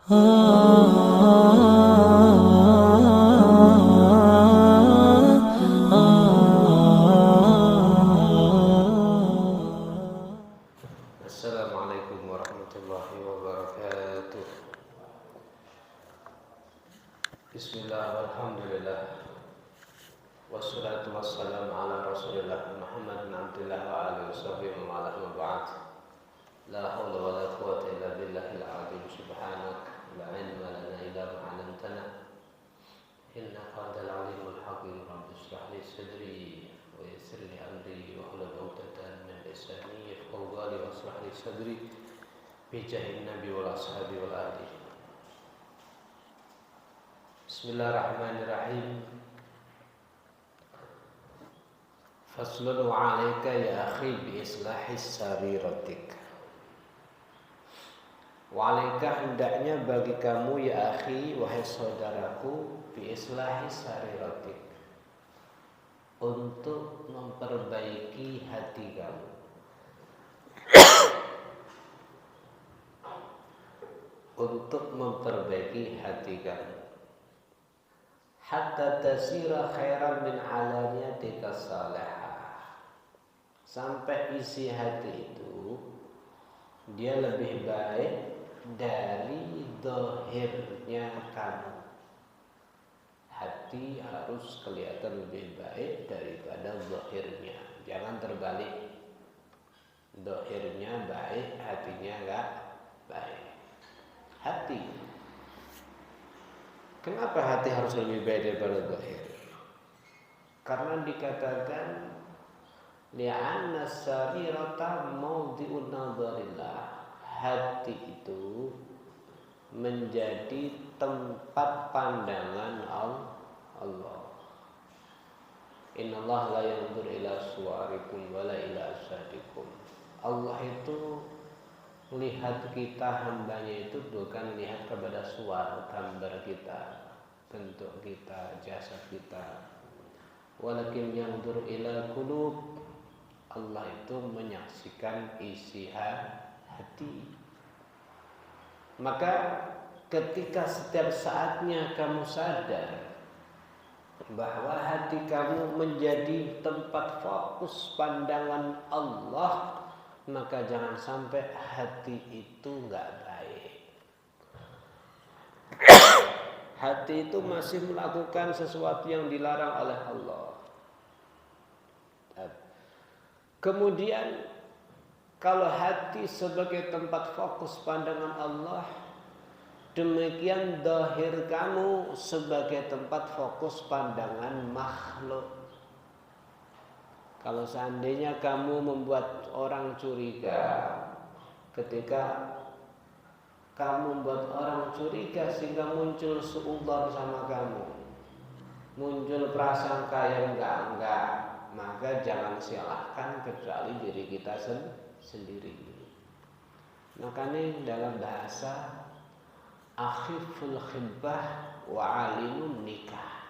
Assalamualaikum warahmatullahi wabarakatuh. Bismillah, alhamdulillah, wassalatu wassalamu ala rasulillah Muhammad bin Abdillah wa alihi wasahbihi wa ala ba'd. La hawla wa la quwwata illa billahil azim. Subhanak la ilma lana illa ma 'allamtana innaka antal alimul hakim. Rabbi shrah li sadri wa yassir li amri wa hlul 'uqdatam min lisani yafqahu qawli wa shrah li sadri bi jahin nabi wal ashabi wal ali. Bismillahirrahmanirrahim. Faslun 'alaika ya akhi bi islahis sariratik. Wa'alaika hendaknya bagi kamu ya akhi, wahai saudaraku, bi islahi sariratik, untuk memperbaiki hati kamu. Untuk memperbaiki hati kamu. Hatta tasira khairan min alaniyatika salihah. Sampai isi hati itu dia lebih baik dari dohirnya kamu. Hati harus kelihatan lebih baik daripada dohirnya. Jangan terbalik. Dohirnya baik, hatinya enggak baik. Hati. Kenapa hati harus lebih baik daripada dohir? Karena dikatakan li'anna sarirata mawdi'un nadharillah. Hati itu menjadi tempat pandangan Allah. Innallaha la yanzur ila suwarikum wala ila ajsadikum. Allah itu melihat kita, hambanya itu bukan lihat kepada suara gambar kita, bentuk kita, jasad kita. Walakin yanzur ila qulub. Allah itu menyaksikan isi hati. Maka ketika setiap saatnya kamu sadar bahwa hati kamu menjadi tempat fokus pandangan Allah, maka jangan sampai hati itu enggak baik. Hati itu masih melakukan sesuatu yang dilarang oleh Allah. Kemudian kalau hati sebagai tempat fokus pandangan Allah, demikian zahir kamu sebagai tempat fokus pandangan makhluk. Kalau seandainya kamu membuat orang curiga, ketika kamu membuat orang curiga sehingga muncul suudzon sama kamu, muncul prasangka yang enggak, maka jangan salahkan kecuali diri kita sendiri. Makanya dalam bahasa akhiful khibbah wa alimun nikah.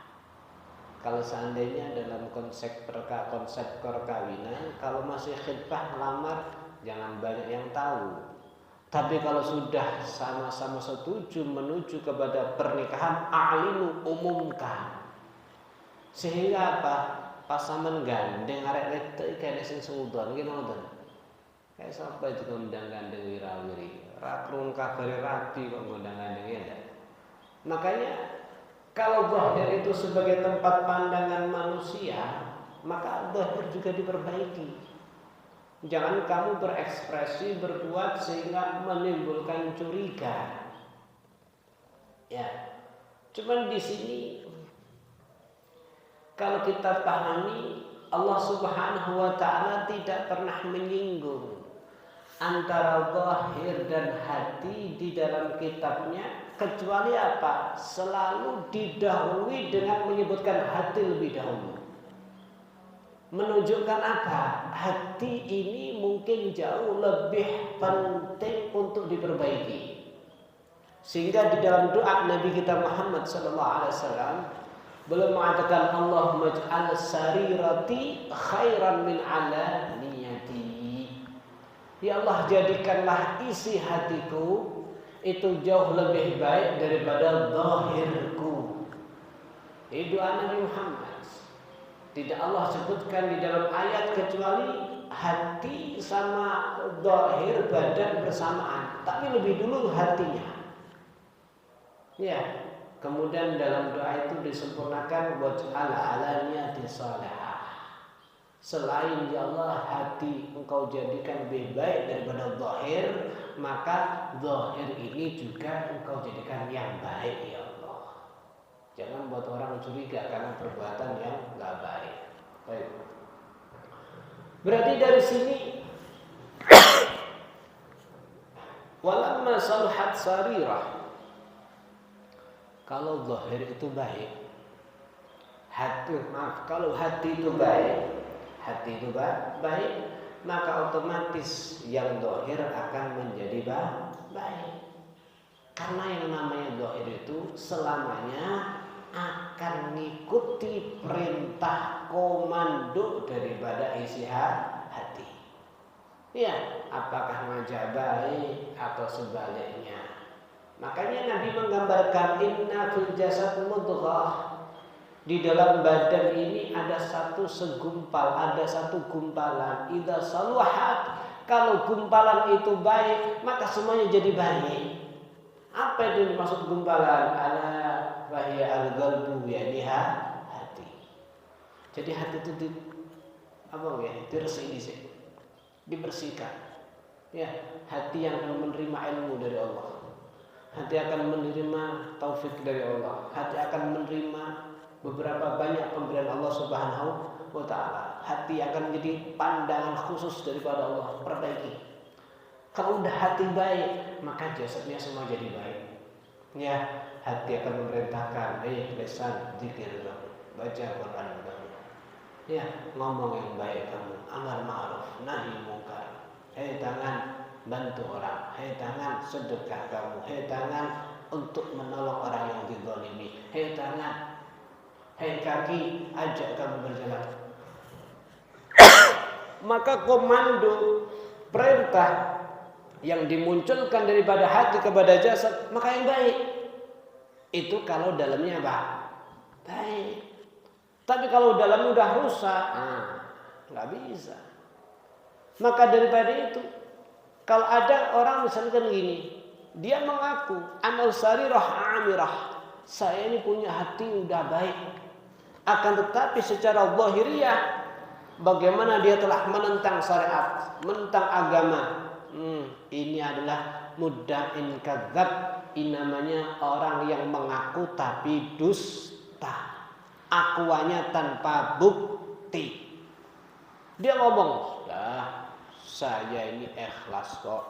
Kalau seandainya dalam konsep perkawinan, kalau masih khidbah lamar, jangan banyak yang tahu. Tapi kalau sudah sama-sama setuju menuju kepada pernikahan, a'linu, umumkan. Sehingga apa? Pasangan gandeng arek wedok iki nek sing suudon iki nonton. Kayak sapa itu ngundang gandeng wirawiri. Ra krung kabare rabi kok ngundang gandeng ya. Makanya kalau zahir itu sebagai tempat pandangan manusia, maka zahir juga diperbaiki. Jangan kamu berekspresi, berbuat sehingga menimbulkan curiga. Ya. Cuman di sini kalau kita pahami, Allah Subhanahu wa taala tidak pernah menyinggung antara zahir dan hati di dalam kitabnya, kecuali apa? Selalu didahului dengan menyebutkan hati lebih dahulu. Menunjukkan apa? Hati ini mungkin jauh lebih penting untuk diperbaiki. Sehingga di dalam doa Nabi kita Muhammad SAW belum mengatakan Allahumma ij'al sarirati khairan min alaniyati. Ya Allah, jadikanlah isi hatiku itu jauh lebih baik daripada zahirku. Itu Nabi Muhammad. Tidak Allah sebutkan di dalam ayat kecuali hati sama zahir badan bersamaan, tapi lebih dulu hatinya. Ya, kemudian dalam doa itu disempurnakan waj'al ala niyati salihah. Selain ya Allah hati engkau jadikan lebih baik daripada zahir, maka zahir ini juga engkau jadikan yang baik ya Allah. Jangan buat orang curiga karena perbuatan yang enggak baik. Baik. Berarti dari sini walamma saluhat sarirah, kalau zahir itu baik, kalau hati itu baik, maka otomatis yang zahir akan menjadi baik. Karena yang namanya zahir itu selamanya akan mengikuti perintah komando daripada isi hati. Ya, apakah ngajak baik atau sebaliknya. Makanya Nabi menggambarkan inna fil jasad mudghah. Di dalam badan ini ada satu segumpal, ada satu gumpalan. Idza saluhat, kalau gumpalan itu baik, maka semuanya jadi baik. Apa itu dimaksud gumpalan? Ala wahya al-qalbu, yakni hati. Jadi hati itu dibersihkan. Ya, hati yang akan menerima ilmu dari Allah. Hati akan menerima taufik dari Allah. Hati akan menerima beberapa banyak pemberian Allah Subhanahu wa taala. Hati akan menjadi pandangan khusus daripada Allah. Perbaiki. Kalau udah hati baik, maka jasadnya semua jadi baik. Ya, hati akan memerintahkan, lisan zikir kamu, baca Quran kamu. Ya, ngomong yang baik kamu, amar ma'ruf, nahi mungkar. Tangan bantu orang, tangan sedekah kamu, tangan untuk menolong orang yang dizalimi, tangan, kaki ajak kamu berjalan. Maka komando perintah yang dimunculkan daripada hati kepada jasad, maka yang baik itu kalau dalamnya baik. Tapi kalau dalamnya udah rusak, nggak bisa. Maka daripada itu, kalau ada orang misalkan gini, dia mengaku anal sarirah amirah, saya ini punya hati udah baik, akan tetapi secara zahiriyah bagaimana dia telah menentang syariat, menentang agama. Ini adalah mudda'in kadzab. Ini namanya orang yang mengaku tapi dusta, akuannya tanpa bukti. Dia ngomong, sudah, saya ini ikhlas kok,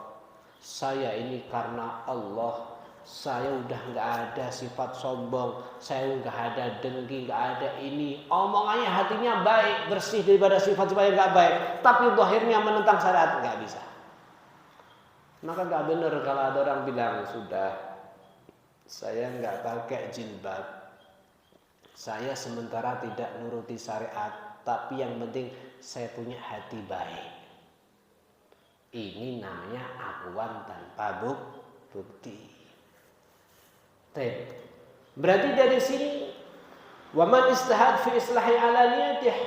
saya ini karena Allah, saya udah nggak ada sifat sombong, saya nggak ada dengki, nggak ada ini. Omongannya hatinya baik, bersih daripada sifat-sifat yang nggak baik, tapi zahirnya menentang syariat, nggak bisa. Maka nggak benar kalau ada orang bilang, sudah, saya nggak pakai jilbab, saya sementara tidak nuruti syariat, tapi yang penting saya punya hati baik. Ini namanya akuan tanpa bukti. Berarti dari sini, waman istahad fi islahi alaniyatih.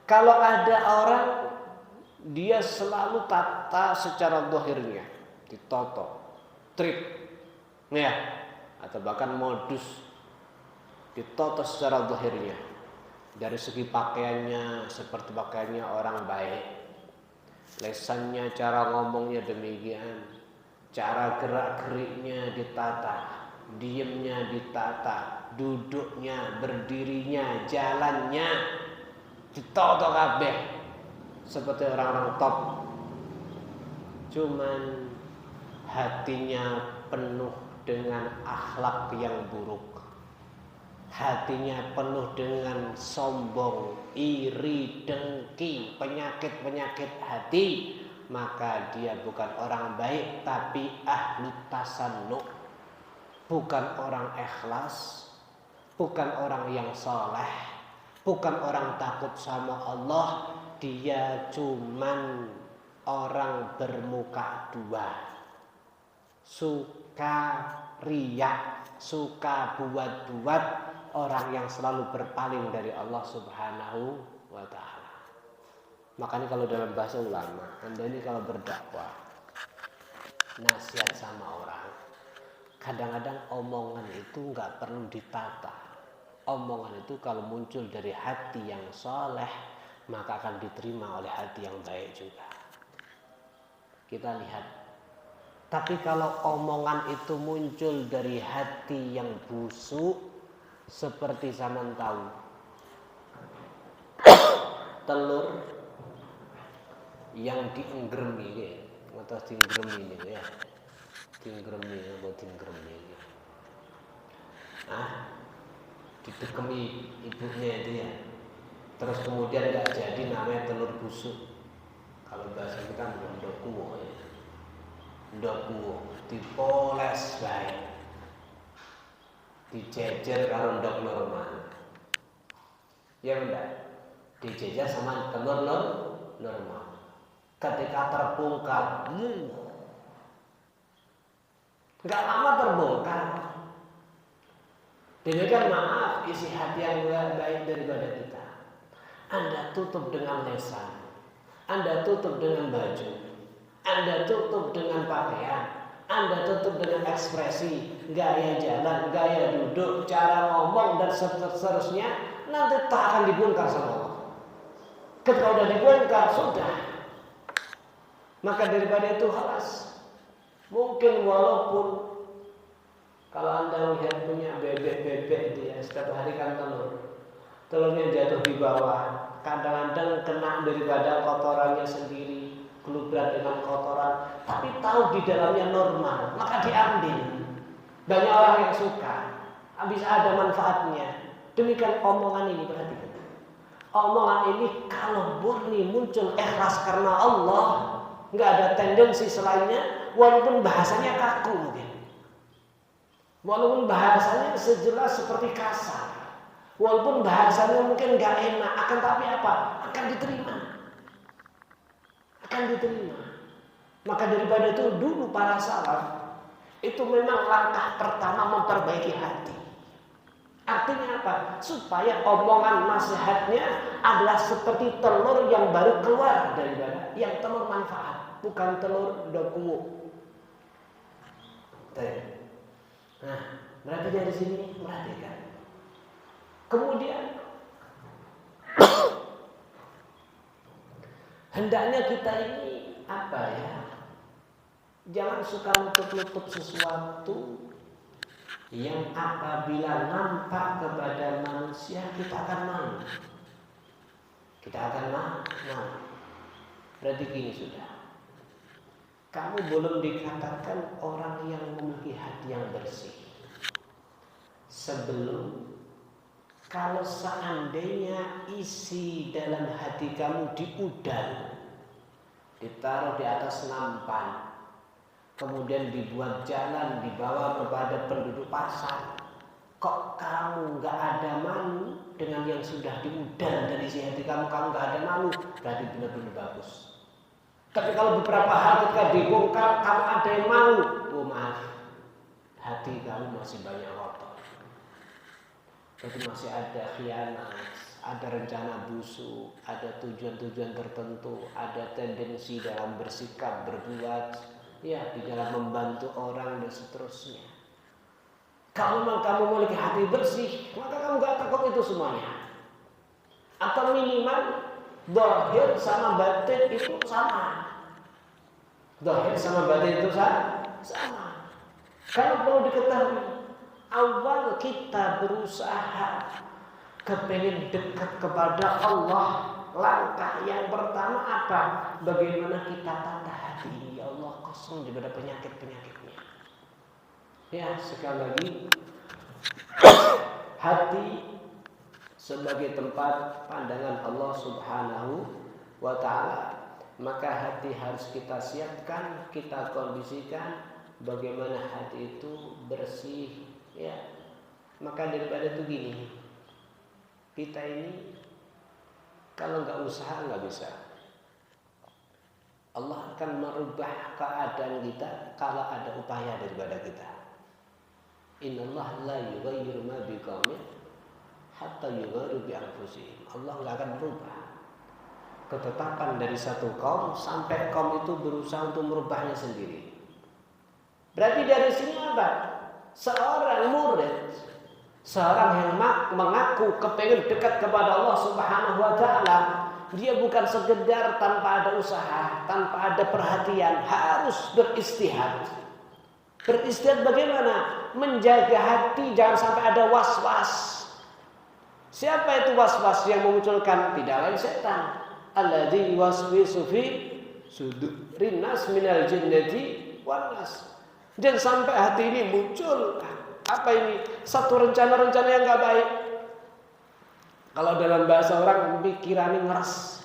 Kalau ada orang dia selalu tata secara zahirnya, ditoto, trik, ya, atau bahkan modus, ditoto secara zahirnya. Dari segi pakaiannya seperti pakaiannya orang baik, lesannya, cara ngomongnya demikian, cara gerak-geriknya ditata, diamnya ditata, duduknya, berdirinya, jalannya ditoto kabeh seperti orang-orang top. Cuman hatinya penuh dengan akhlak yang buruk, hatinya penuh dengan sombong, iri, dengki, penyakit-penyakit hati, maka dia bukan orang baik, tapi ahli tasannu, bukan orang ikhlas, bukan orang yang saleh, bukan orang takut sama Allah. Dia cuman orang bermuka dua. suka riya, suka buat-buat, orang yang selalu berpaling dari Allah Subhanahu wa ta'ala. Makanya kalau dalam bahasa ulama, Anda ini kalau berdakwah, nasihat sama orang, kadang-kadang omongan itu nggak perlu ditata. Omongan itu kalau muncul dari hati yang soleh, maka akan diterima oleh hati yang baik juga. Kita lihat. Tapi kalau omongan itu muncul dari hati yang busuk, seperti zaman tahu telur yang dienggremi, atau dienggremi ini ya, dienggremi atau dienggremi, didekemi ibunya itu ya, terus kemudian nggak jadi, namanya telur busuk. Kalau bahasa kita ndokuwo ya, ndokuwo dipoles baik, dijejer karo ndok normal, ya enggak, dijejer sama telur normal. Ketika terbongkar, nggak lama terbongkar. Demikian maaf isi hati yang baik daripada kita. Anda tutup dengan lesan, Anda tutup dengan baju, Anda tutup dengan pakaian, Anda tutup dengan ekspresi, gaya jalan, gaya duduk, cara ngomong, dan seterusnya. Nanti tak akan dibongkar sama Allah. Ketika sudah dibongkar, sudah. Maka daripada itu halas. Mungkin walaupun kalau Anda lihat punya bebek-bebek dia setiap hari kan telurnya jatuh di bawah, kadang-kadang kena daripada kotorannya sendiri, gelubrat dengan kotoran, tapi tahu di dalamnya normal, maka diambil. Banyak orang yang suka, bisa ada manfaatnya. Demikian omongan ini, perhatikan. Omongan ini kalau murni muncul ikhlas karena Allah, nggak ada tendensi selainnya, walaupun bahasanya kaku mungkin, walaupun bahasanya sejelas seperti kasar, walaupun bahasanya mungkin nggak enak, akan tapi apa? Akan diterima. Akan diterima. Maka daripada itu dulu para salaf itu memang langkah pertama memperbaiki hati. Artinya apa? Supaya omongan nasihatnya adalah seperti telur yang baru keluar daripada, yang telur manfaat, bukan telur dokuwo. Nah, berarti dari sini perhatikan. Kemudian hendaknya kita ini apa ya? Jangan suka nutup-nutup sesuatu yang apabila nampak kepada manusia kita akan malu. Kita akan malu. Berarti gini sudah. Kamu belum dikatakan orang yang memiliki hati yang bersih. Sebelum, kalau seandainya isi dalam hati kamu diudang, ditaruh di atas nampan, kemudian dibuat jalan, dibawa kepada penduduk pasar, kok kamu nggak ada malu dengan yang sudah diudang dari isi hati kamu nggak ada malu, berarti benar-benar bagus. Tapi kalau beberapa hal ketika dibongkar kamu ada yang malu, oh maaf, hati kamu masih banyak kotor. Jadi masih ada khianat, ada rencana busuk, ada tujuan-tujuan tertentu, ada tendensi dalam bersikap, berbuat, ya, di dalam membantu orang dan seterusnya. Kalau memang kamu memiliki hati bersih, maka kamu gak takut itu semuanya. Atau minimal zahir sama batin itu sama. Zahir sama batin itu sama. Kalau perlu diketahui, awal kita berusaha kepengen dekat kepada Allah, langkah yang pertama apa? Bagaimana kita tata hati ini, ya Allah, kosong daripada penyakit-penyakitnya. Ya, sekali lagi, hati sebagai tempat pandangan Allah Subhanahu wa ta'ala, maka hati harus kita siapkan, kita kondisikan bagaimana hati itu bersih, ya. Maka daripada itu gini, kita ini kalau nggak usaha nggak bisa. Allah akan merubah keadaan kita kalau ada upaya daripada kita. Innallaha la yughayyiru ma biqaumin hatta yughayyiru bi anfusihim. Allah enggak akan merubah ketetapan dari satu kaum sampai kaum itu berusaha untuk merubahnya sendiri. Berarti dari sini apa? Seorang murid, seorang yang mengaku kepengen dekat kepada Allah Subhanahu wa taala, dia bukan sekedar tanpa ada usaha, tanpa ada perhatian, harus beristihad. Beristihad bagaimana? Menjaga hati jangan sampai ada was-was. Siapa itu was-was yang memunculkan? Tidak lain setan. Alladzi yuwaswisu fi sudurin nas minal jinnati wan nas. Dan sampai hati ini muncul apa ini? Satu rencana-rencana yang enggak baik. Kalau dalam bahasa orang pikiran ini ngeres.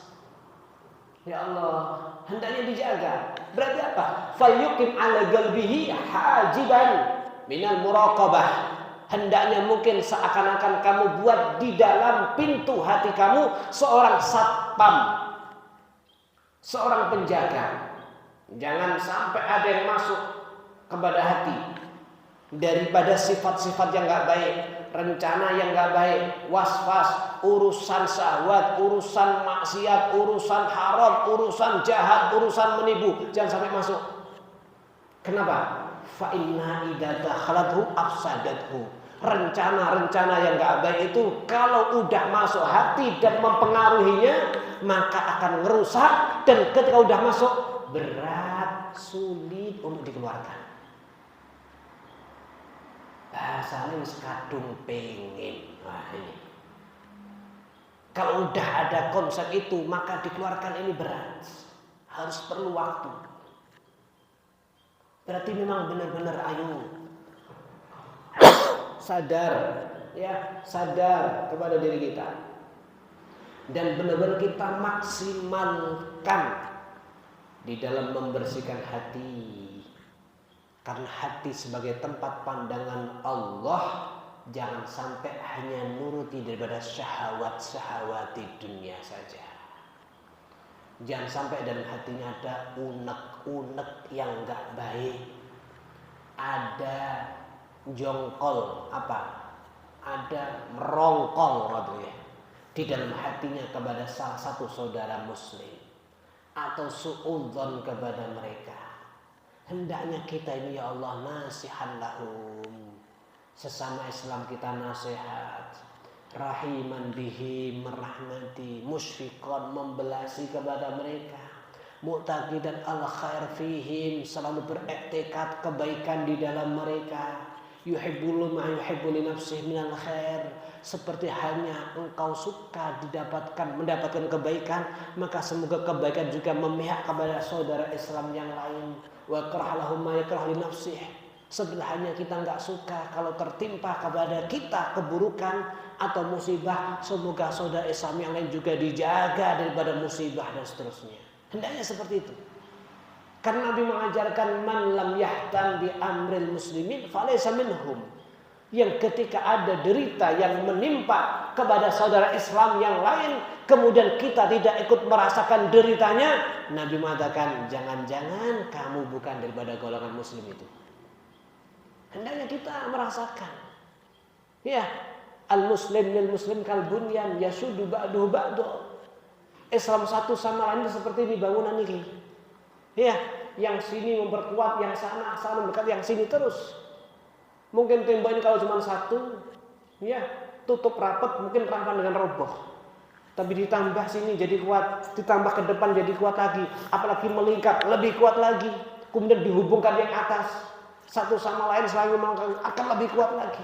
Ya Allah, hendaknya dijaga. Berarti apa? Falyuqim ala qalbihi hajiban minal muraqabah. Hendaknya mungkin seakan-akan kamu buat di dalam pintu hati kamu seorang satpam, seorang penjaga. Jangan sampai ada yang masuk kepada hati daripada sifat-sifat yang enggak baik, rencana yang enggak baik, was-was, urusan syahwat, urusan maksiat, urusan haram, urusan jahat, urusan menipu, jangan sampai masuk. Kenapa? Fa inna idza dakhalathu afsadathu. Rencana-rencana yang enggak baik itu kalau udah masuk hati dan mempengaruhinya, maka akan ngerusak, dan ketika udah masuk berat, sulit untuk dikeluarkan. Bahasanya sekadung pengen. Nah ini. Kalau udah ada konsep itu, maka dikeluarkan ini berat. Harus perlu waktu. Berarti memang benar-benar ayo sadar, ya, sadar kepada diri kita. Dan benar-benar kita maksimalkan di dalam membersihkan hati. Karena hati sebagai tempat pandangan Allah, jangan sampai hanya nuruti daripada syahwat-syahwat di dunia saja. Jangan sampai dalam hatinya ada unek-unek yang enggak baik. Ada jongkol ada merongkol ya, di dalam hatinya kepada salah satu saudara muslim, atau suudzon kepada mereka. Hendaknya kita ini ya Allah nasihan lahum, sesama Islam kita nasihat, rahiman bihim, merahmati, musyfiqan, membelasi kepada mereka, mu'taqidan al khair fihim, selalu beriktikad kebaikan di dalam mereka, yuhibbul ma yuhibbu li nafsihi minal khair, seperti halnya engkau suka mendapatkan kebaikan, maka semoga kebaikan juga memihak kepada saudara Islam yang lain. Wa yakrah lahum ma yakrah li nafsihi, seperti halnya kita enggak suka kalau tertimpa kepada kita keburukan atau musibah, semoga saudara Islam yang lain juga dijaga daripada musibah dan seterusnya. Hendaknya seperti itu. Karena Nabi mengajarkan man lam yahtam bi amril muslimin falaysa minhum. Yang ketika ada derita yang menimpa kepada saudara Islam yang lain, kemudian kita tidak ikut merasakan deritanya, Nabi mengatakan jangan-jangan kamu bukan daripada golongan muslim itu. Hendaknya kita merasakan. Ya, al-muslim lil muslim kal bunyan yasudu ba'duhu ba'du. Islam satu sama lain seperti ini bangunan ini. Ya, yang sini memperkuat yang sana, sana mendekat yang sini terus. Mungkin tembok ini kalau cuma satu, ya tutup rapat mungkin rawan dengan roboh. Tapi ditambah sini jadi kuat, ditambah ke depan jadi kuat lagi, apalagi melingkar lebih kuat lagi. Kemudian dihubungkan yang atas, satu sama lain selalu akan lebih kuat lagi.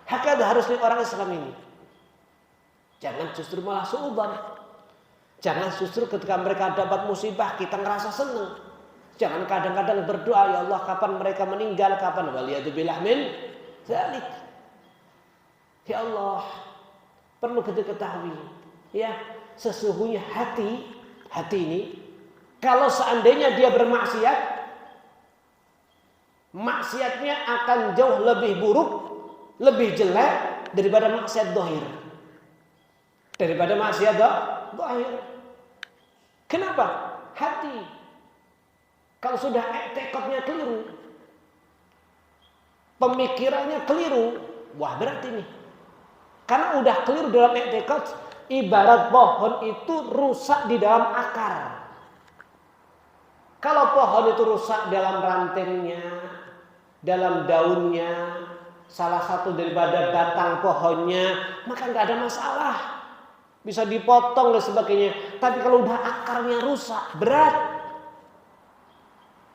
Hakikatnya harus orang Islam ini. Jangan justru malah suudzon. Jangan justru ketika mereka dapat musibah kita ngerasa senang. Jangan kadang-kadang berdoa, ya Allah kapan mereka meninggal, kapan waliyadzubillah min dzalik. Ya Allah, perlu kita ketahui, ya, sesungguhnya hati ini kalau seandainya dia bermaksiat, maksiatnya akan jauh lebih buruk, lebih jelek daripada maksiat zahir. Daripada maksiat zahir. Kenapa? Hati Kalau sudah i'tiqadnya keliru, pemikirannya keliru, wah berat ini. Karena udah keliru dalam i'tiqad, ibarat pohon itu rusak di dalam akar. Kalau pohon itu rusak dalam rantingnya, dalam daunnya, salah satu daripada batang pohonnya, maka nggak ada masalah. Bisa dipotong dan sebagainya. Tapi kalau udah akarnya rusak, berat.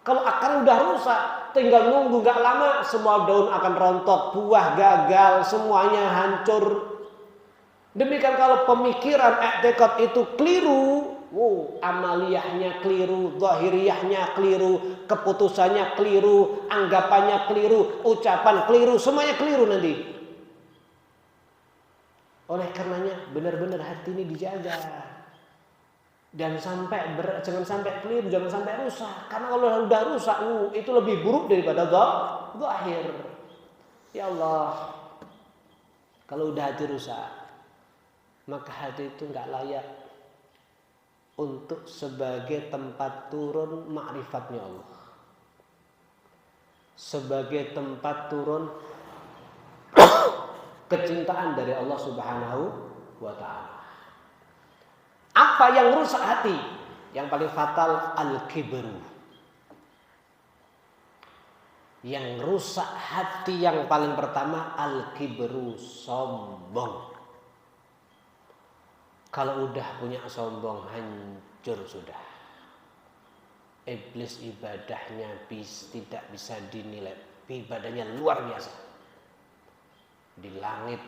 Kalau akar udah rusak, tinggal nunggu nggak lama, semua daun akan rontok, buah gagal, semuanya hancur. Demikian kalau pemikiran i'tiqad itu keliru, amaliyahnya keliru, zahiriyahnya keliru, keputusannya keliru, anggapannya keliru, ucapan keliru, semuanya keliru nanti. Oleh karenanya benar-benar hati ini dijaga. Jangan sampai keliru, jangan sampai rusak. Karena kalau udah rusak, itu lebih buruk daripada zahir. Ya Allah, kalau udah hati rusak, maka hati itu nggak layak untuk sebagai tempat turun ma'rifatnya Allah, sebagai tempat turun kecintaan dari Allah Subhanahu wa ta'ala. Apa yang rusak hati? Yang paling fatal al-kibru. Yang rusak hati yang paling pertama al-kibru, sombong. Kalau udah punya sombong, hancur sudah. Iblis ibadahnya tidak bisa dinilai. Ibadahnya luar biasa. Di langit,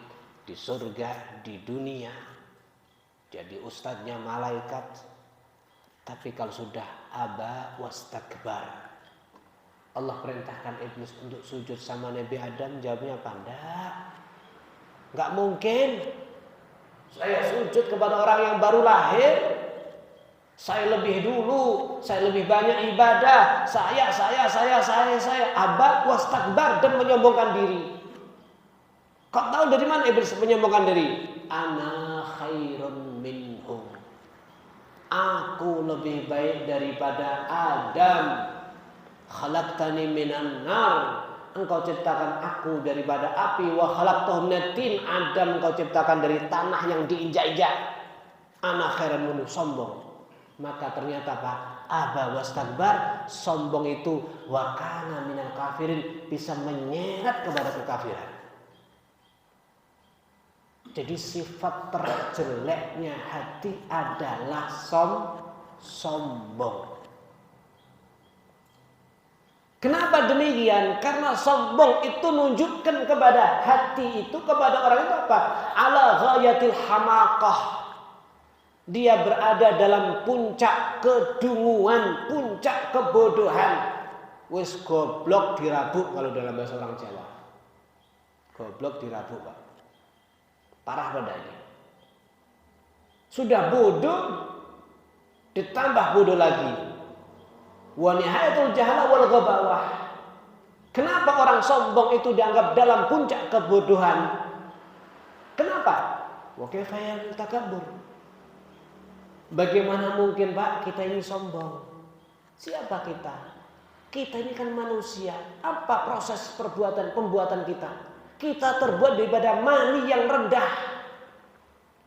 di surga, di dunia. Jadi ustadznya malaikat. Tapi kalau sudah aba wastakbar, Allah perintahkan iblis untuk sujud sama Nabi Adam, jawabnya apa? Enggak mungkin. Saya sujud kepada orang yang baru lahir. Saya lebih dulu, saya lebih banyak ibadah. Saya aba wastakbar dan menyombongkan diri. Kau tahu dari mana iblis menyombongkan diri? Ana khairun minhum. Aku lebih baik daripada Adam. Khalaqtani minan nar. Engkau ciptakan aku daripada api. Wa khalaqtahu min tin. Adam engkau ciptakan dari tanah yang diinjak-injak. Ana khairun minhum. Sombong. Maka ternyata Pak, aba wastakbar, sombong itu wa kana minal kafirin, bisa menyeret kepada kekafiran. Jadi sifat terjeleknya hati adalah sombong. Kenapa demikian? Karena sombong itu nunjukkan kepada hati itu, kepada orang itu apa? Ala ghayatil hamaqah. Dia berada dalam puncak kedunguan, puncak kebodohan. Wis goblok dirabuk kalau dalam bahasa orang Jawa. Goblok dirabuk, Pak. Parah padanya. Sudah bodoh ditambah bodoh lagi. Wa nihayatul jahala wal ghabawah. Kenapa orang sombong itu dianggap dalam puncak kebodohan? Kenapa? Wa kaifa yatakabbur. Bagaimana mungkin Pak kita ini sombong? Siapa kita? Kita ini kan manusia. Apa proses pembuatan kita? Kita terbuat daripada mani yang rendah.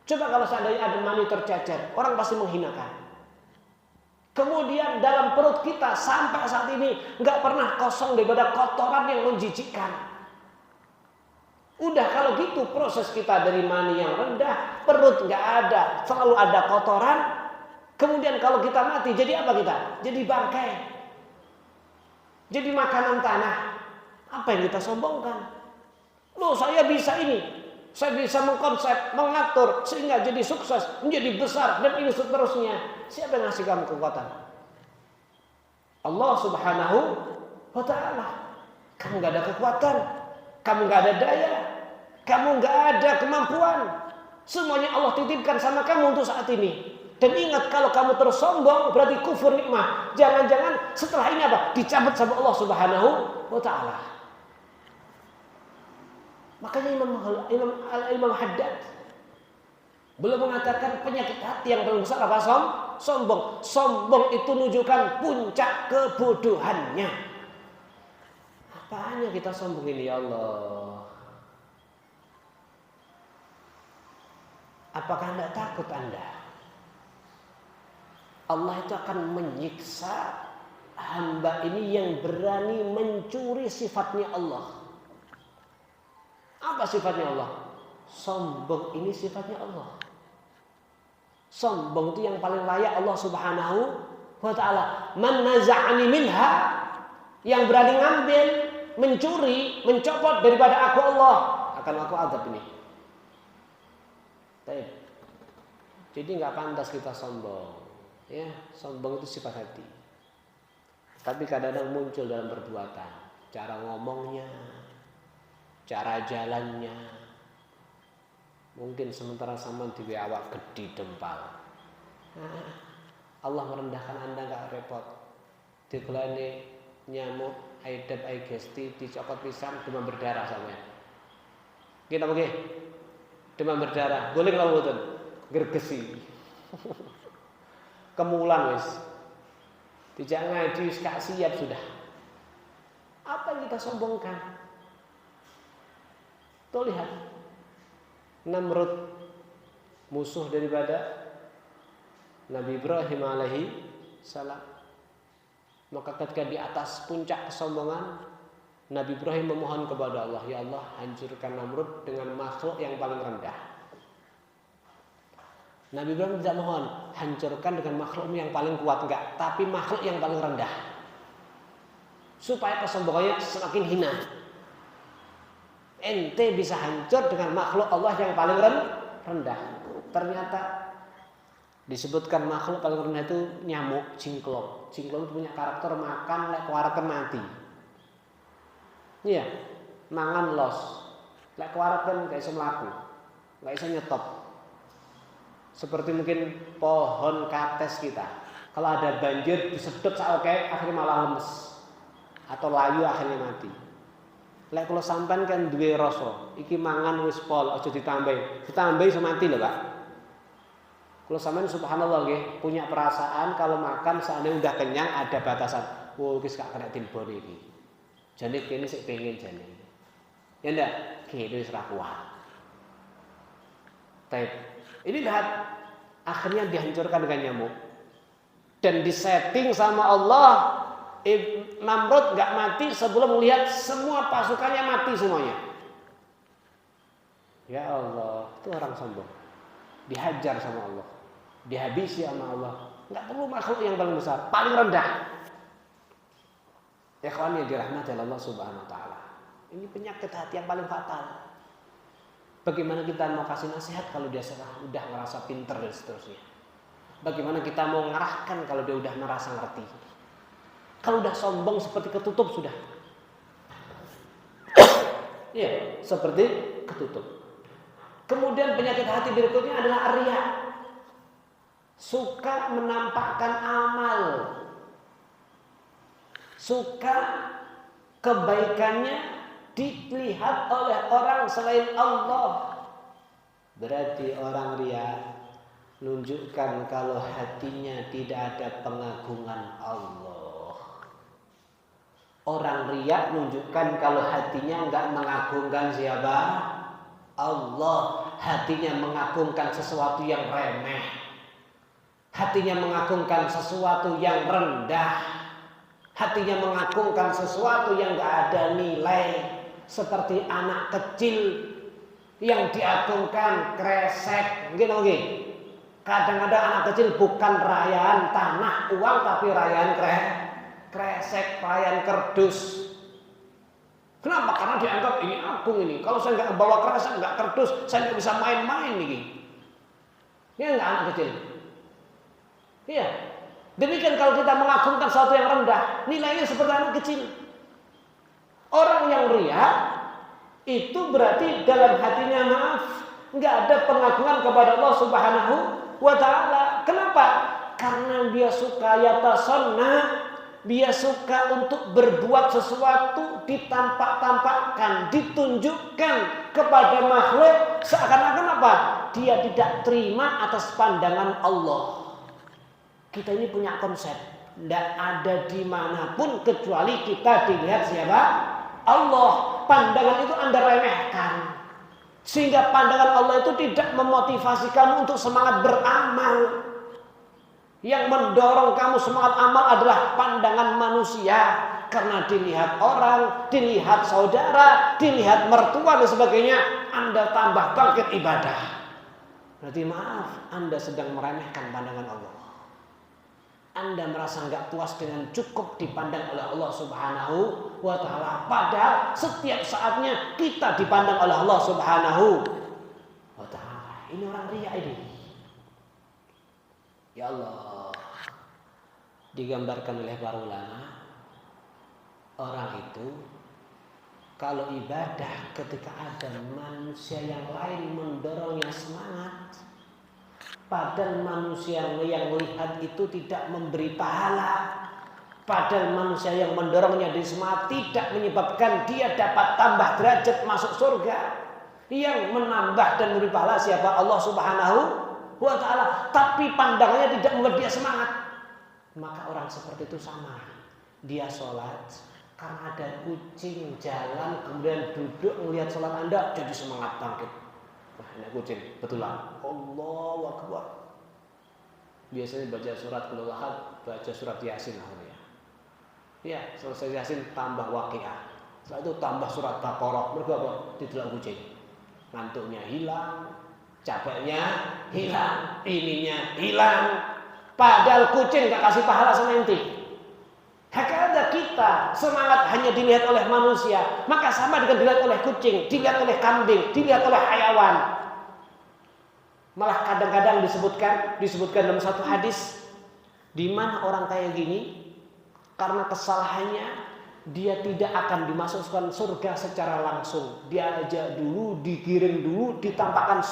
Coba kalau seandainya ada mani tercecer, orang pasti menghinakan. Kemudian dalam perut kita sampai saat ini nggak pernah kosong daripada kotoran yang menjijikkan. Udah kalau gitu proses kita dari mani yang rendah, perut nggak ada, selalu ada kotoran. Kemudian kalau kita mati, jadi apa kita? Jadi bangkai. Jadi makanan tanah. Apa yang kita sombongkan? Loh, saya bisa ini. Saya bisa mengkonsep, mengatur sehingga jadi sukses, menjadi besar dan ini seterusnya. Siapa yang ngasih kamu kekuatan? Allah Subhanahu wa ta'ala. Kamu gak ada kekuatan, kamu gak ada daya, kamu gak ada kemampuan. Semuanya Allah titipkan sama kamu untuk saat ini. Dan ingat, kalau kamu terus sombong berarti kufur nikmah. Jangan-jangan setelah ini apa? Dicabut sama Allah Subhanahu wa ta'ala. Makanya Imam Haddad belum mengatakan penyakit hati yang paling besar apa? Sombong. Sombong itu menunjukkan puncak kebodohannya. Apanya kita sombong ini ya Allah? Apakah Anda takut Anda? Allah itu akan menyiksa hamba ini yang berani mencuri sifatnya Allah. Apa sifatnya Allah? Sombong ini sifatnya Allah. Sombong itu yang paling layak Allah Subhanahu wa ta'ala. Man naza'ani minha, yang berani ngambil, mencuri, mencopot daripada aku Allah, akan aku azab ini. Baik. Jadi nggak pantas kita sombong. Ya, sombong itu sifat hati. Tapi kadang-kadang muncul dalam perbuatan, cara ngomongnya, cara jalannya. Mungkin sementara sama di awak gede dempal. Allah merendahkan Anda nggak repot. Dikulani nyamuk, aidep, aigesti, dicopot pisang, demam berdarah sama. Kita pakai demam berdarah, boleh kalau betul, gergesi, kemulan wis. Tidak ngaji, gak siap sudah. Apa yang kita sombongkan? Tuh lihat, Namrud, musuh daripada Nabi Ibrahim alaihi salam. Maka ketika di atas puncak kesombongan, Nabi Ibrahim memohon kepada Allah, ya Allah, hancurkan Namrud dengan makhluk yang paling rendah. Nabi Ibrahim tidak mohon, hancurkan dengan makhluk yang paling kuat, enggak, tapi makhluk yang paling rendah. Supaya kesombongannya semakin hina. Ente bisa hancur dengan makhluk Allah yang paling rendah. Ternyata disebutkan makhluk paling rendah itu nyamuk, cingklong. Cingklong itu punya karakter makan lek kuaraken mati. Iya, mangan los. Lek kuaraken gak iso mlaku. Gak iso nyetop. Seperti mungkin pohon kates kita. Kalau ada banjir disedot saoke akhirnya malah lemes. Atau layu akhirnya mati. Lek kula sampean kan duwe rasa, iki mangan wis pol aja ditambahi. Ditambahi iso mati lho, Pak. Kula sampean subhanallah nggih, punya perasaan kalau makan seandainya udah kenyang ada batasan. Wo wis gak kena tilbon iki. Jane kene sik pengen jane. Ya ndak? Kene wis ra kuat. Baik. Ini lihat, akhirnya dihancurkan dengan nyamuk. Dan disetting sama Allah, Namrud gak mati sebelum melihat semua pasukannya mati semuanya. Ya Allah, itu orang sombong. Dihajar sama Allah, dihabisi sama Allah. Gak perlu makhluk yang paling besar, paling rendah. Ikhwan yang dirahmati Allah Subhanahu wa ta'ala. Ini penyakit hati yang paling fatal. Bagaimana kita mau kasih nasihat kalau dia udah ngerasa pinter dan seterusnya? Bagaimana kita mau ngarahkan kalau dia udah merasa ngerti? Kalau udah sombong seperti ketutup sudah. Iya, seperti ketutup. Kemudian penyakit hati berikutnya adalah riya. Suka menampakkan amal. Suka kebaikannya dilihat oleh orang selain Allah. Berarti orang riya menunjukkan kalau hatinya tidak ada pengagungan Allah. Orang riya menunjukkan kalau hatinya enggak mengagungkan siapa? Allah. Hatinya mengagungkan sesuatu yang remeh. Hatinya mengagungkan sesuatu yang rendah. Hatinya mengagungkan sesuatu yang enggak ada nilai. Seperti anak kecil yang diagungkan kresek, nggih. Kadang-kadang anak kecil bukan rayaan tanah uang tapi rayaan kresek, rayaan kerdus. Kenapa? Karena dianggap ini agung ini. Kalau saya nggak bawa kresek, nggak kerdus, saya nggak bisa main-main nih. Ya nggak anak kecil. Iya. Demikian kalau kita mengagungkan sesuatu yang rendah, nilainya seperti anak kecil. Orang yang riya itu berarti dalam hatinya maaf, nggak ada pengagungan kepada Allah Subhanahu wa ta'ala. Kenapa? Karena dia suka yatasonna, dia suka untuk berbuat sesuatu ditampak-tampakkan, ditunjukkan kepada makhluk seakan-akan apa? Dia tidak terima atas pandangan Allah. Kita ini punya konsep, tidak ada dimanapun kecuali kita dilihat siapa? Allah. Pandangan itu Anda remehkan, sehingga pandangan Allah itu tidak memotivasi kamu untuk semangat beramal. Yang mendorong kamu semangat amal adalah pandangan manusia, karena dilihat orang, dilihat saudara, dilihat mertua dan sebagainya, Anda tambah bangkit ibadah. Berarti maaf, Anda sedang meremehkan pandangan Allah. Anda merasa nggak puas dengan cukup dipandang oleh Allah Subhanahu wa Ta'ala. Padahal setiap saatnya kita dipandang oleh Allah Subhanahu wa Ta'ala. Ini orang riya ini. Ya Allah, digambarkan oleh para ulama, orang itu kalau ibadah ketika ada manusia yang lain mendorongnya semangat, padahal manusia yang melihat itu tidak memberi pahala, padahal manusia yang mendorongnya di semangat tidak menyebabkan dia dapat tambah derajat masuk surga. Yang menambah dan memberi pahala siapa? Allah Subhanahu wa Ta'ala. Tapi pandangannya tidak membuat dia semangat. Maka orang seperti itu sama. Dia sholat karena ada kucing jalan, kemudian duduk melihat sholat Anda, jadi semangat bangkit. Wah, ini kucing, betulan. Allahu Akbar. Biasanya baca surat Qul Huwallahu, baca surat Yasin ya. Ya, selesai Yasin tambah Waqiah. Setelah itu tambah surat Baqarah. Mereka apa? Didelok kucing. Ngantuknya hilang, capeknya hilang, ininya hilang. Padahal kucing gak kasih pahala sama ente. Hakada kita semangat hanya dilihat oleh manusia, maka sama dengan dilihat oleh kucing, dilihat oleh kambing, dilihat oleh hayawan. Malah kadang-kadang disebutkan dalam satu hadis, di mana orang kayak gini karena kesalahannya dia tidak akan dimasukkan surga secara langsung. Dia aja dulu, digiring dulu, ditampakkan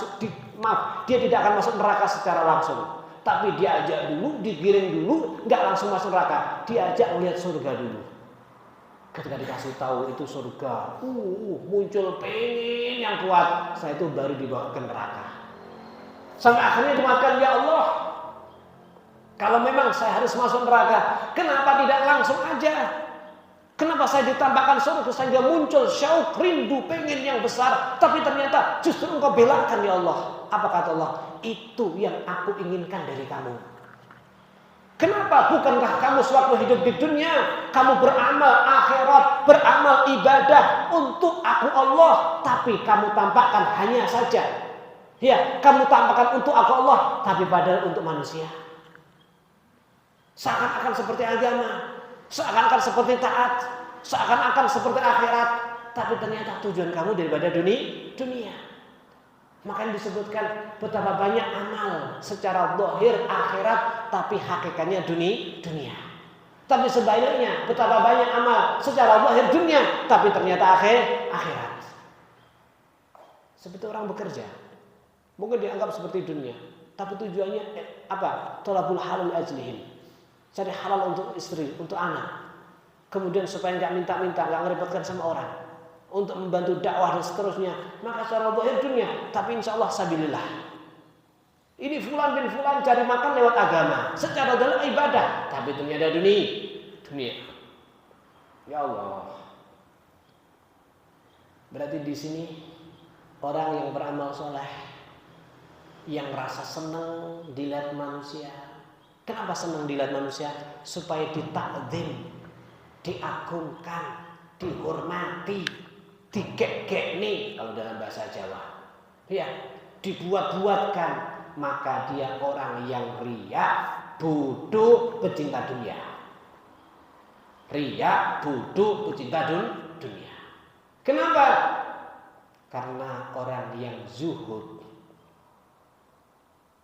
dia tidak akan masuk neraka secara langsung. Tapi dia ajak dulu, digiring dulu, nggak langsung masuk neraka. Dia ajak melihat surga dulu. Ketika dikasih tahu itu surga, muncul pengen yang kuat. Setelah itu baru dibawa ke neraka. Sampai akhirnya dimakan, ya Allah, kalau memang saya harus masuk neraka, kenapa tidak langsung aja? Kenapa saya ditampakkan surga sehingga muncul syauq, rindu, pengen yang besar, tapi ternyata justru engkau belakan ya Allah. Apa kata Allah? Itu yang aku inginkan dari kamu. Kenapa? Bukankah kamu sewaktu hidup di dunia kamu beramal akhirat, beramal ibadah untuk aku Allah, tapi kamu tampakkan hanya saja, ya, kamu tampakkan untuk aku Allah, tapi padahal untuk manusia. Seakan-akan seperti agama, seakan-akan seperti taat, seakan-akan seperti akhirat, tapi ternyata tujuan kamu daripada dunia. Makanya disebutkan betapa banyak amal secara zahir akhirat, tapi hakikatnya dunia. Tapi sebaliknya betapa banyak amal secara zahir dunia, tapi ternyata akhirat. Seperti orang bekerja, mungkin dianggap seperti dunia, tapi tujuannya apa? Thalabul halal ajlihim, cari halal untuk istri, untuk anak. Kemudian supaya nggak minta-minta, nggak ngerepotkan sama orang, untuk membantu dakwah dan seterusnya. Maka secara zahir dunia, tapi insya Allah sabilillah. Ini fulan bin fulan cari makan lewat agama, secara dalam ibadah, tapi ternyata dunia. Ya Allah. Berarti di sini orang yang beramal soleh, yang merasa senang dilihat manusia. Kenapa senang dilihat manusia? Supaya ditakzim, diagungkan, dihormati, digek-gekni kalau dalam bahasa Jawa. Ya, dibuat-buatkan. Maka dia orang yang riya, bodoh, pecinta dunia. Riya, bodoh, pecinta dunia. Kenapa? Karena orang yang zuhud.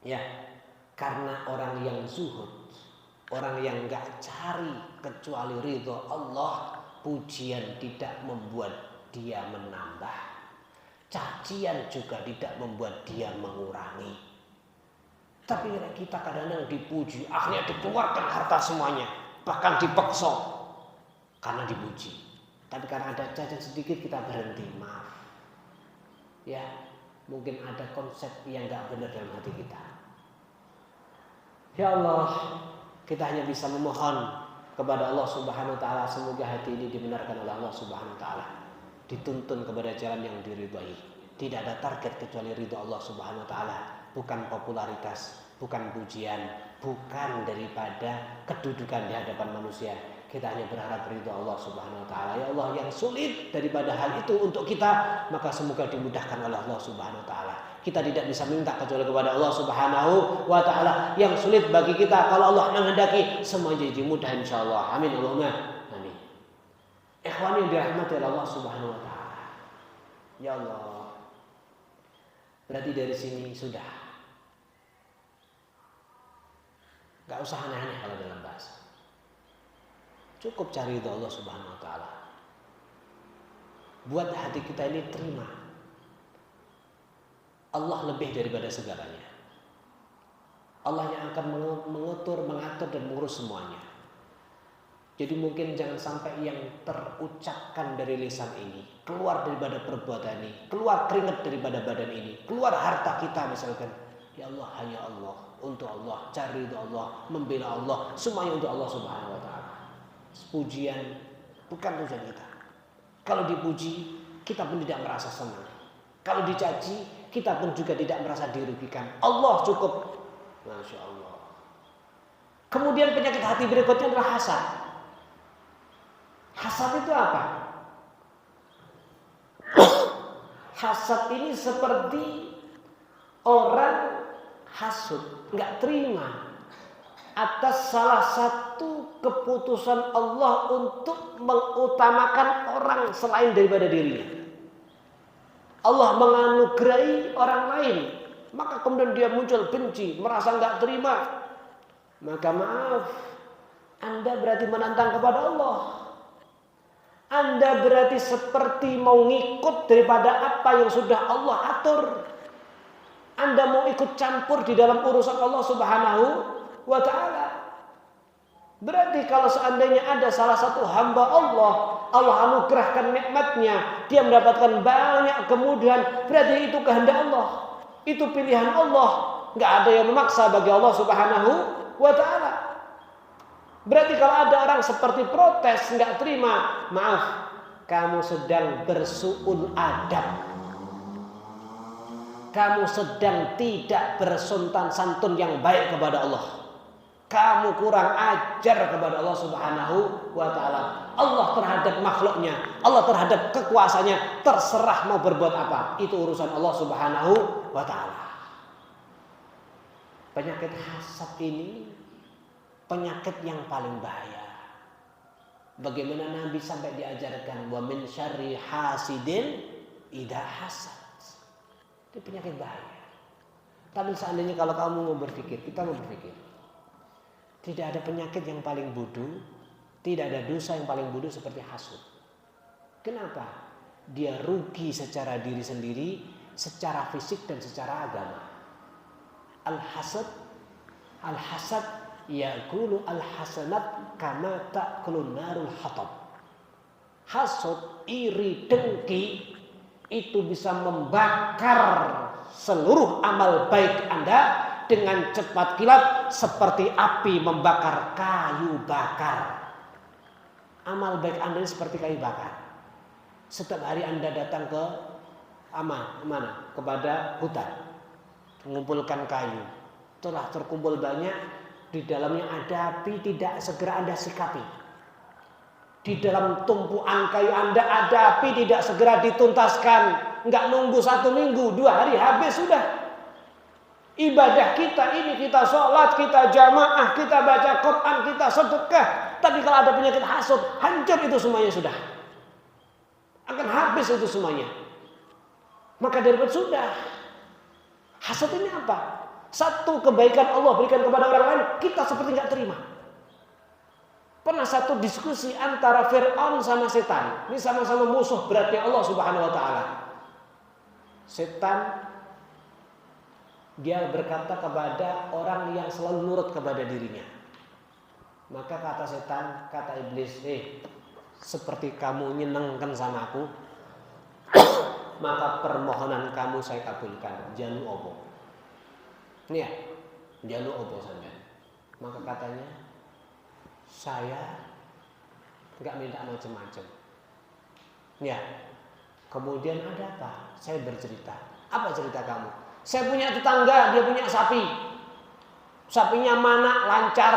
Ya, karena orang yang zuhud, orang yang enggak cari kecuali ridho Allah, pujian tidak membuat dia menambah, cacian juga tidak membuat dia mengurangi. Tapi kita kadang-kadang dipuji, akhirnya dikeluarkan harta semuanya, bahkan dipaksa karena dipuji. Tapi karena ada cacat sedikit kita berhenti, maaf. Ya, mungkin ada konsep yang enggak benar dalam hati kita. Ya Allah, Kita hanya bisa memohon kepada Allah Subhanahu wa taala semoga hati ini dibenarkan oleh Allah Subhanahu wa taala, dituntun kepada jalan yang diridhai. Tidak ada target kecuali ridha Allah Subhanahu wa taala, bukan popularitas, bukan pujian, bukan daripada kedudukan di hadapan manusia. Kita hanya berharap ridha Allah Subhanahu wa taala. Ya Allah, yang sulit daripada hal itu untuk kita, maka semoga dimudahkan oleh Allah Subhanahu wa taala. Kita tidak bisa minta kecuali kepada Allah Subhanahu wa taala. Yang sulit bagi kita, kalau Allah menghendaki, semua jadi mudah insyaallah. Amin Allahumma amin. Ikhwan yang dirahmati oleh Allah Subhanahu wa taala. Ya Allah. Berarti dari sini sudah. Gak usah aneh-aneh kalau dalam bahasa. Cukup cari ridha Allah Subhanahu wa taala. Buat hati kita ini terima. Allah lebih daripada segalanya. Allah yang akan mengatur dan mengurus semuanya. Jadi mungkin jangan sampai yang terucapkan dari lisan ini, keluar daripada perbuatan ini, keluar keringat daripada badan ini, keluar harta kita misalkan. Ya Allah, hanya Allah, untuk Allah, cari ridha Allah, membela Allah, semuanya untuk Allah Subhanahu wa taala. Pujian bukan tujuan kita. Kalau dipuji, kita pun tidak merasa senang. Kalau dicaci, kita pun juga tidak merasa dirugikan. Allah cukup. Masya Allah. Kemudian penyakit hati berikutnya adalah hasad. Hasad itu apa? Hasad ini seperti orang hasud, nggak terima atas salah satu keputusan Allah untuk mengutamakan orang selain daripada dirinya. Allah menganugerahi orang lain, maka kemudian dia muncul benci, merasa nggak terima. Maka maaf, Anda berarti menantang kepada Allah. Anda berarti seperti mau ngikut daripada apa yang sudah Allah atur. Anda mau ikut campur di dalam urusan Allah Subhanahu wa ta'ala. Berarti kalau seandainya ada salah satu hamba Allah, Allah anugerahkan nikmatnya, dia mendapatkan banyak kemudahan, berarti itu kehendak Allah, itu pilihan Allah. Nggak ada yang memaksa bagi Allah Subhanahu wa ta'ala. Berarti kalau ada orang seperti protes, nggak terima, maaf, kamu sedang bersu'ul adab. Kamu sedang tidak bersuntan santun yang baik kepada Allah. Kamu kurang ajar kepada Allah Subhanahu wa ta'ala. Allah terhadap makhluknya, Allah terhadap kekuasaannya, terserah mau berbuat apa. Itu urusan Allah Subhanahu wa ta'ala. Penyakit hasad ini penyakit yang paling bahaya. Bagaimana Nabi sampai diajarkan wa min syarri hasidin idza hasad. Itu penyakit bahaya. Tapi seandainya kalau kamu mau berpikir, kita mau berpikir, tidak ada penyakit yang paling bodoh, tidak ada dosa yang paling bodoh seperti hasud. Kenapa? Dia rugi secara diri sendiri, secara fisik dan secara agama. Al-hasad yaqulu al-hasanat kama ta'kulun narul hatab. Hasud, iri, dengki itu bisa membakar seluruh amal baik Anda dengan cepat kilat seperti api membakar kayu bakar. Amal baik Anda seperti kayu bakar. Setiap hari Anda datang ke mana? Kepada hutan, mengumpulkan kayu. Telah terkumpul banyak, di dalamnya ada api, tidak segera Anda sikapi. Di dalam tumpuan kayu Anda ada api, tidak segera dituntaskan. Enggak nunggu 1 minggu, 2 hari habis sudah. Ibadah kita ini, kita sholat, kita jamaah, kita baca Quran, kita sedekah. Tapi kalau ada penyakit hasud, hancur itu semuanya sudah. Akan habis itu semuanya. Maka daripada sudah. Hasud ini apa? Satu kebaikan Allah berikan kepada orang lain, kita seperti nggak terima. Pernah satu diskusi antara Fir'aun sama setan. Ini sama-sama musuh beratnya Allah Subhanahu wa ta'ala. Setan dia berkata kepada orang yang selalu nurut kepada dirinya. Maka kata setan, kata iblis, seperti kamu nyenengkan sama aku, maka permohonan kamu saya kabulkan. Jalu opo. Ini ya, jalu opo sampean. Maka katanya, saya nggak minta macam-macam. Ya, kemudian ada apa? Saya bercerita. Apa cerita kamu? Saya punya tetangga, dia punya sapi. Sapinya mana lancar,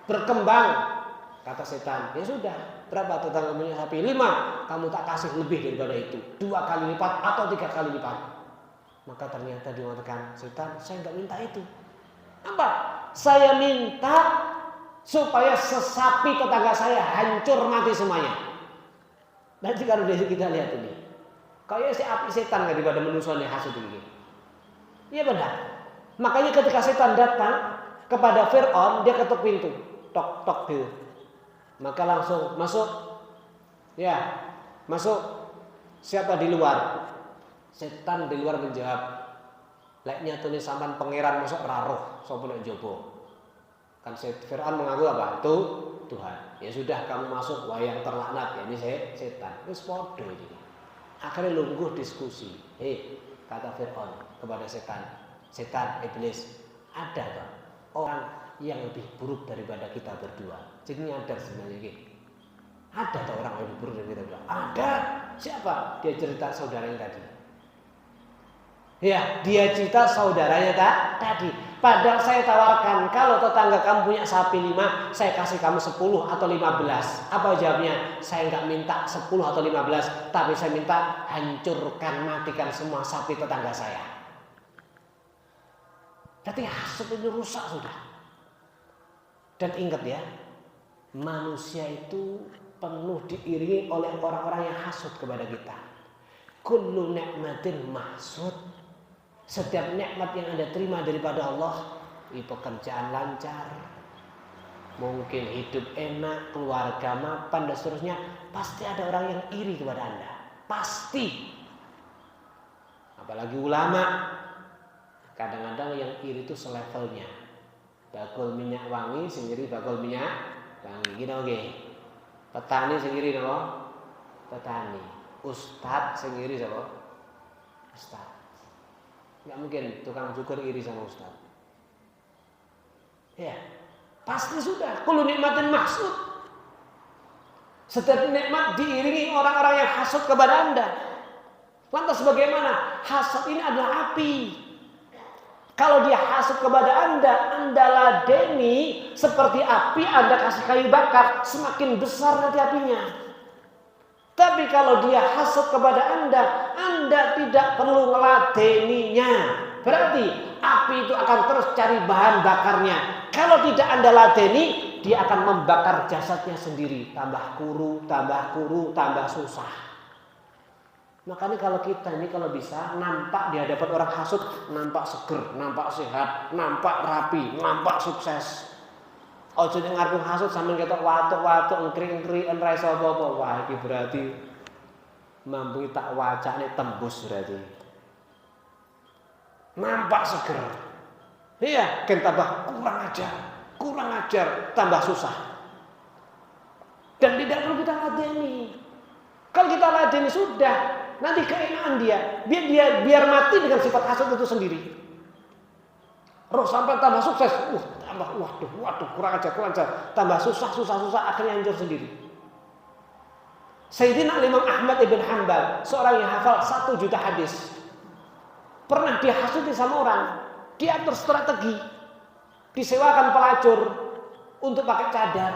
berkembang. Kata setan, ya sudah, berapa tetangga punya sapi? 5, kamu tak kasih lebih daripada itu, 2 kali lipat atau 3 kali lipat. Maka ternyata dia mengatakan, setan, saya nggak minta itu. Apa? Saya minta supaya sesapi tetangga saya hancur mati semuanya. Nanti kalau kita lihat ini, kayak si api setan daripada manusia yang hasud ini. Iya benar. Makanya ketika setan datang kepada Fir'aun, dia ketuk pintu, tok tok gitu. Maka langsung masuk, ya masuk. Siapa di luar? Setan di luar menjawab, laiknya tulis sampan pangeran masuk raroh, sapa nek jopo. Kan Fir'aun mengaku apa? Tuhan. Ya sudah kamu masuk wayang terlaknat, ya ini setan. Wis padha iki. Akhirnya lungguh diskusi. Kata Fir'aun kepada setan, setan iblis, ada toh orang yang lebih buruk daripada kita berdua. Jadi nyadar sebenarnya ini. Ada toh orang yang lebih buruk daripada kita berdua. Ada. Siapa? Dia cerita saudaranya tadi. Ya, dia cerita saudaranya tadi. Padahal saya tawarkan, kalau tetangga kamu punya sapi 5, saya kasih kamu 10 atau 15. Apa jawabnya? Saya enggak minta 10 atau 15, tapi saya minta hancurkan, matikan semua sapi tetangga saya. Berarti hasud itu rusak sudah. Dan ingat ya, manusia itu penuh diiringi oleh orang-orang yang hasud kepada kita. Kullu ni'matin mahsud. Setiap nikmat yang Anda terima daripada Allah, pekerjaan lancar, mungkin hidup enak, keluarga mapan dan seterusnya, pasti ada orang yang iri kepada Anda. Pasti. Apalagi ulama. Kadang-kadang yang iri itu selevelnya. Bakul minyak wangi sendiri bakul minyak wangi. Gini oke. Petani sendiri napa? Petani. Ustadz sendiri siapa? Ustadz. Nggak mungkin tukang cukur iri sama ustadz. Ya, pasti sudah. Kullu nikmatin mahsud. Setiap nikmat diiringi orang-orang yang hasud kepada Anda. Lantas bagaimana? Hasad ini adalah api. Kalau dia hasud kepada Anda ladeni seperti api, Anda kasih kayu bakar, semakin besar nanti apinya. Tapi kalau dia hasud kepada Anda tidak perlu meladeninya. Berarti api itu akan terus cari bahan bakarnya. Kalau tidak Anda ladeni, dia akan membakar jasadnya sendiri. Tambah kuru, tambah susah. Makanya kalau kita ini kalau bisa nampak di hadapan orang hasud, nampak seger, nampak sehat, nampak rapi, nampak sukses. Ojo ning ngarep hasud sampeyan ketok watuk-watuk engkring-engkriken ra iso apa-apa. Wah, iki berarti mampu tak wacane tembus berarti. Nampak seger. Iya, kan tambah kurang ajar, tambah susah. Dan tidak perlu kita ladeni. Kalau kita ladeni sudah, nanti keenaan dia. Biar mati dengan sifat hasud itu sendiri. Roh sampai tambah sukses, tambah waduh kurang ajar, tambah susah, akhirnya hancur sendiri. Sayyidina Imam Ahmad ibn Hanbal, seorang yang hafal 1 juta hadis, pernah dihasuti sama orang, diatur strategi, disewakan pelacur untuk pakai cadar.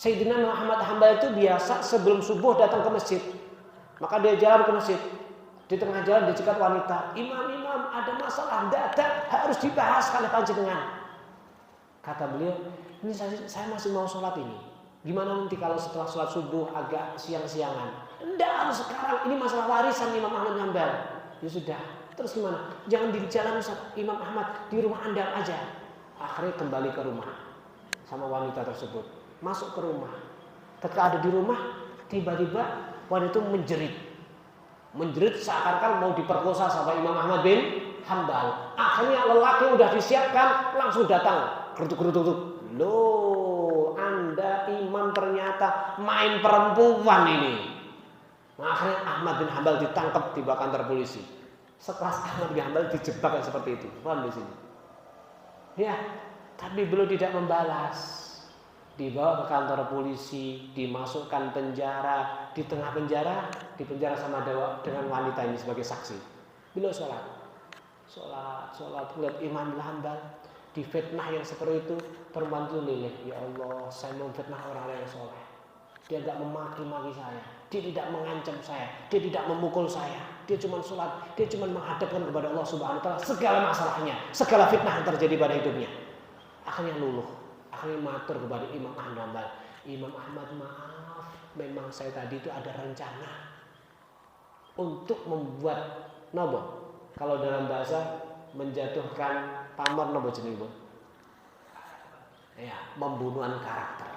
Sayyidina Muhammad Hanbal itu biasa sebelum subuh datang ke masjid, maka dia jalan ke masjid. Di tengah jalan dicegat wanita, imam ada masalah mendadak harus dibahas oleh panjenengan. Kata beliau, ini saya masih mau sholat ini. Gimana nanti kalau setelah sholat subuh agak siang-siangan? Tidak harus sekarang, ini masalah warisan Imam Ahmad Hanbal. Ya sudah, terus gimana? Jangan di jalan Imam Ahmad, di rumah Anda aja. Akhirnya kembali ke rumah sama wanita tersebut. Masuk ke rumah. Ketika ada di rumah, tiba-tiba wanita itu menjerit seakan-akan mau diperkosa sama Imam Ahmad bin Hanbal. Akhirnya lelaki udah disiapkan langsung datang. Gerutuk. Loh, Anda imam ternyata main perempuan ini. Nah, akhirnya Ahmad bin Hanbal ditangkap di kantor polisi. Sekelas Ahmad bin Hanbal dijebak seperti itu. Paham di sini? Ya, tapi beliau tidak membalas. dibawa ke kantor polisi, dimasukkan penjara, di tengah penjara, dipenjara sama dengan wanita ini sebagai saksi. Beliau sholat, lihat Imam Hanbal difitnah yang seperti itu, perempuan itu lilih, ya Allah, saya memfitnah orang yang soleh. Dia tidak memaki-maki saya, dia tidak mengancam saya, dia tidak memukul saya, dia cuma sholat, dia cuma menghadapkan kepada Allah Subhanahu Wa Taala segala masalahnya, segala fitnah yang terjadi pada hidupnya. Akhirnya luluh, akhirnya matur kepada Imam Ahmad. Imam Ahmad, maaf, memang saya tadi itu ada rencana untuk membuat nobo. Kalau dalam bahasa menjatuhkan pamor nobo jenenge. Ya, membunuhan karakter.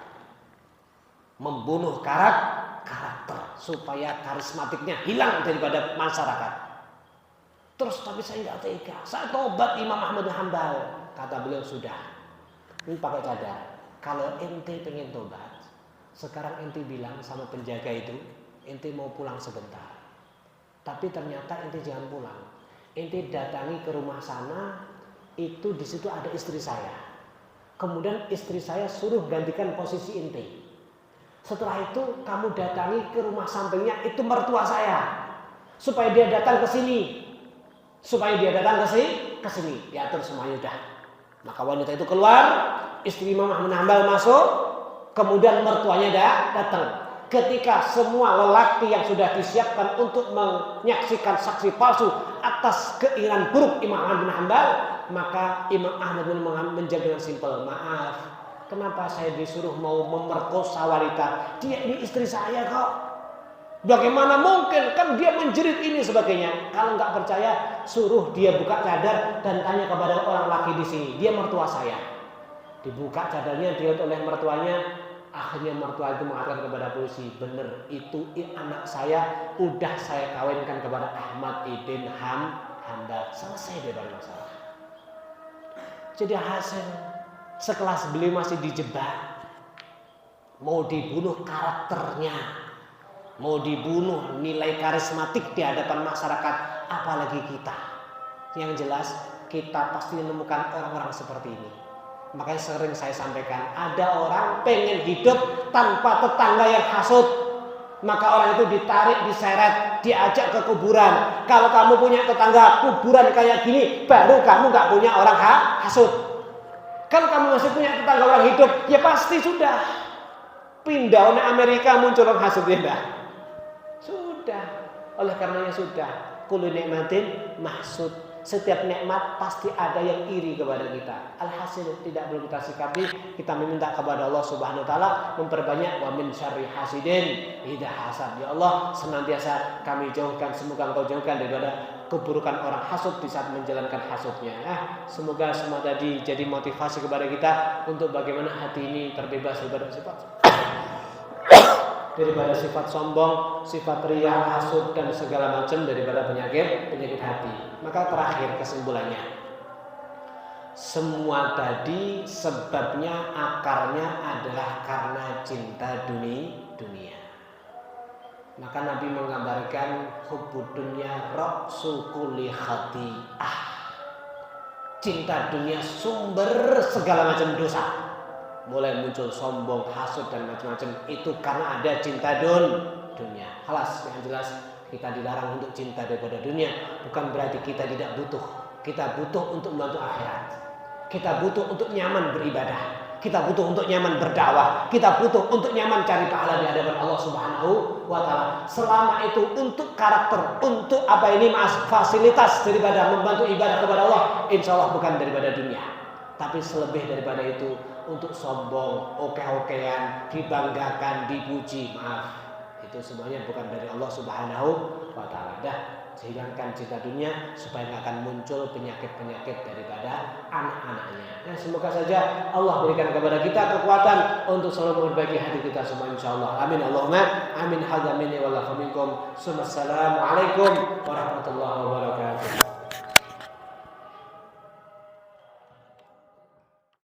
Membunuh karakter supaya karismatiknya hilang daripada masyarakat. Terus tapi saya tidak tega. Saya tobat Imam Ahmad bin Hanbal. Kata beliau sudah. Ini pakai cadar. Kalau ente pengen tobat, sekarang ente bilang sama penjaga itu, ente mau pulang sebentar. Tapi ternyata ente jangan pulang. Ente datangi ke rumah sana, itu di situ ada istri saya. Kemudian istri saya suruh gantikan posisi ente. Setelah itu kamu datangi ke rumah sampingnya, itu mertua saya, supaya dia datang ke sini, ke sini. Diatur semuanya udah. Maka wanita itu keluar, istri Imam Ahmad bin Hanbal masuk, kemudian mertuanya datang. Ketika semua lelaki yang sudah disiapkan untuk menyaksikan saksi palsu atas keinginan buruk Imam Ahmad bin Hanbal, maka Imam Ahmad bin Hanbal menjawab dengan simpel, maaf, kenapa saya disuruh mau memerkosa wanita? Dia ini istri saya kok. Bagaimana mungkin? Kan dia menjerit ini sebagainya. Kalau nggak percaya, suruh dia buka cadar dan tanya kepada orang laki di sini. Dia mertua saya. Dibuka cadarnya, dilihat oleh mertuanya. Akhirnya mertua itu mengatakan kepada polisi, benar itu anak saya, udah saya kawinkan kepada Ahmad ibn Hanbal. Selesai daripada masalah. Jadi hasil sekelas beliau masih dijebak, mau dibunuh karakternya, mau dibunuh nilai karismatik di hadapan masyarakat, apalagi kita. Yang jelas kita pasti menemukan orang-orang seperti ini. Makanya sering saya sampaikan, ada orang pengen hidup tanpa tetangga yang hasut, maka orang itu ditarik, diseret, diajak ke kuburan. Kalau kamu punya tetangga kuburan kayak gini, baru kamu gak punya orang hasut. Kan kamu masih punya tetangga orang hidup, ya pasti sudah pindah oleh Amerika muncul orang hasut, ya enggak? Sudah. Oleh karenanya sudah, kullu nikmatin mahsud. Setiap nikmat pasti ada yang iri kepada kita. Alhasil tidak perlu kita sikapi, kita meminta kepada Allah Subhanahu Wa Taala memperbanyak wa min syarri hasidin idza hasad. Ya Allah, senantiasa kami jauhkan, semoga Engkau jauhkan daripada keburukan orang hasud di saat menjalankan hasudnya. Semoga semua tadi jadi motivasi kepada kita untuk bagaimana hati ini terbebas daripada sifat sombong, sifat riya, hasud dan segala macam daripada penyakit hati. Maka terakhir kesimpulannya, semua tadi sebabnya akarnya adalah karena cinta dunia. Maka Nabi menggambarkan hubbud dunya ra'su kulli khati'ah. Cinta dunia sumber segala macam dosa. Mulai muncul sombong, hasud dan macam-macam, itu karena ada cinta dunia. Halas, yang jelas kita dilarang untuk cinta daripada dunia. Bukan berarti kita tidak butuh. Kita butuh untuk membantu akhirat. Kita butuh untuk nyaman beribadah. Kita butuh untuk nyaman berdakwah. Kita butuh untuk nyaman cari pahala di hadapan Allah Subhanahu Wa Taala. Selama itu untuk karakter, untuk fasilitas daripada membantu ibadah kepada Allah, insya Allah bukan daripada dunia. Tapi selebih daripada itu, untuk sombong, oke-okean, dibanggakan, dipuji, maaf, itu semuanya bukan dari Allah Subhanahu Wa Taala. Hilangkan cinta dunia supaya tidak akan muncul penyakit-penyakit daripada anak-anaknya. Semoga saja Allah berikan kepada kita kekuatan untuk selalu memperbaiki hati kita semua, insyaallah. Amin Allahumma amin. Hadza minni wa lakum minkum. Assalamualaikum warahmatullahi wabarakatuh.